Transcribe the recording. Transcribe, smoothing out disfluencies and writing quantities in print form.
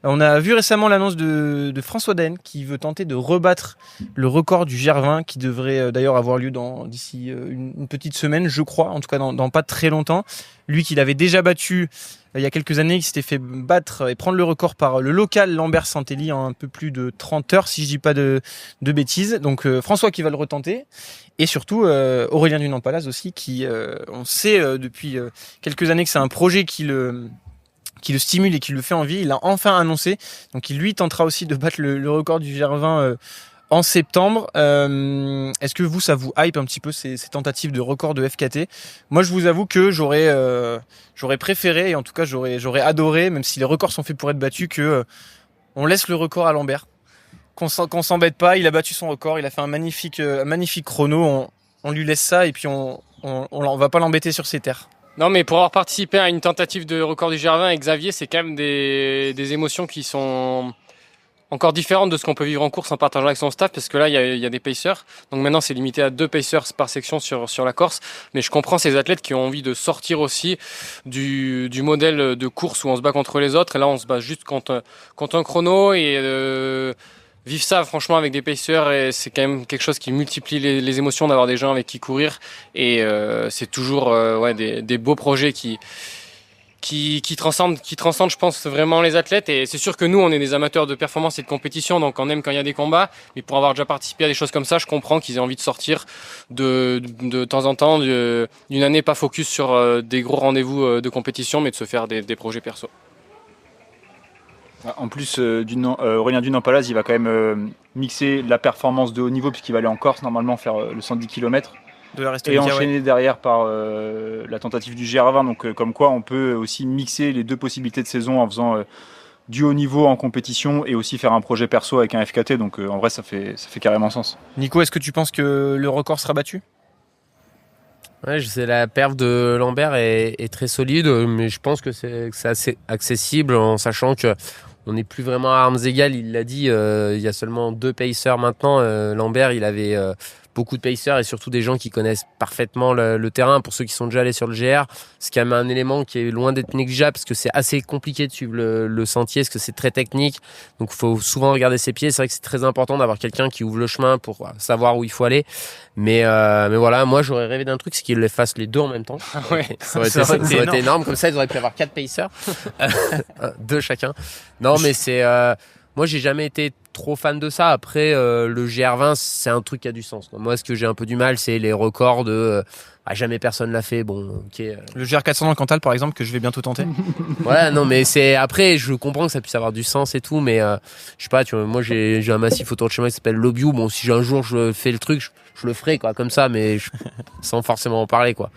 On a vu récemment l'annonce de François Daen qui veut tenter de rebattre le record du GR20 qui devrait d'ailleurs avoir lieu d'ici une petite semaine, je crois, en tout cas dans pas très longtemps. Lui qui l'avait déjà battu il y a quelques années, qui s'était fait battre et prendre le record par le local Lambert Santelli en un peu plus de 30 heures, si je dis pas de bêtises. Donc François qui va le retenter. Et surtout Aurélien Dunant-Palaz aussi, qui on sait depuis quelques années que c'est un projet qui le stimule et qui le fait envie. Il a enfin annoncé. Donc il lui tentera aussi de battre le record du GR20 en septembre. Est-ce que ça vous hype un petit peu ces tentatives de record de FKT? Moi, je vous avoue que j'aurais préféré, et en tout cas j'aurais adoré, même si les records sont faits pour être battus, que on laisse le record à Lambert, qu'on s'embête pas. Il a battu son record, il a fait un magnifique chrono. On lui laisse ça et puis on va pas l'embêter sur ses terres. Non, mais pour avoir participé à une tentative de record du GR20 avec Xavier, c'est quand même des émotions qui sont encore différentes de ce qu'on peut vivre en course en partageant avec son staff, parce que là, il y a des pacers. Donc maintenant, c'est limité à 2 pacers par section sur la course. Mais je comprends ces athlètes qui ont envie de sortir aussi du modèle de course où on se bat contre les autres. Et là, on se bat juste contre un chrono et vivre ça franchement avec des pacers, et c'est quand même quelque chose qui multiplie les émotions d'avoir des gens avec qui courir. Et c'est toujours des beaux projets qui transcendent, je pense, vraiment les athlètes. Et c'est sûr que nous, on est des amateurs de performance et de compétition, donc on aime quand il y a des combats. Mais pour avoir déjà participé à des choses comme ça, je comprends qu'ils aient envie de sortir de temps en temps d'une année pas focus sur des gros rendez-vous de compétition, mais de se faire des projets perso. En plus, Aurélien Dunant-Palaz, il va quand même mixer la performance de haut niveau, puisqu'il va aller en Corse, normalement faire le 110 km. Et enchaîner derrière par la tentative du GR20. Donc comme quoi on peut aussi mixer les deux possibilités de saison en faisant du haut niveau en compétition et aussi faire un projet perso avec un FKT. Donc en vrai ça fait carrément sens. Nico, est-ce que tu penses que le record sera battu? Ouais, je sais, la perf de Lambert est très solide, mais je pense que c'est assez accessible en sachant que on n'est plus vraiment à armes égales. Il l'a dit, il y a seulement 2 pacers maintenant. Lambert, il avait beaucoup de pacers et surtout des gens qui connaissent parfaitement le terrain. Pour ceux qui sont déjà allés sur le GR, c'est quand même un élément qui est loin d'être négligeable parce que c'est assez compliqué de suivre le sentier, parce que c'est très technique. Donc il faut souvent regarder ses pieds. C'est vrai que c'est très important d'avoir quelqu'un qui ouvre le chemin pour savoir où il faut aller. Mais voilà, moi j'aurais rêvé d'un truc, c'est qu'ils les fassent les deux en même temps. Ouais, ça aurait été énorme. Comme ça, ils auraient pu avoir 4 pacers, 2 chacun. Non, mais c'est moi j'ai jamais été trop fan de ça. Après le GR20, c'est un truc qui a du sens. Moi, ce que j'ai un peu du mal, c'est les records de jamais personne l'a fait. Bon, ok. Le GR400 dans le Cantal, par exemple, que je vais bientôt tenter. Voilà, non, mais c'est après, je comprends que ça puisse avoir du sens et tout, mais je sais pas. Tu vois, moi j'ai un massif autour de chez moi qui s'appelle l'Obiou. Bon, si un jour je fais le truc, je le ferai quoi, comme ça, mais sans forcément en parler quoi.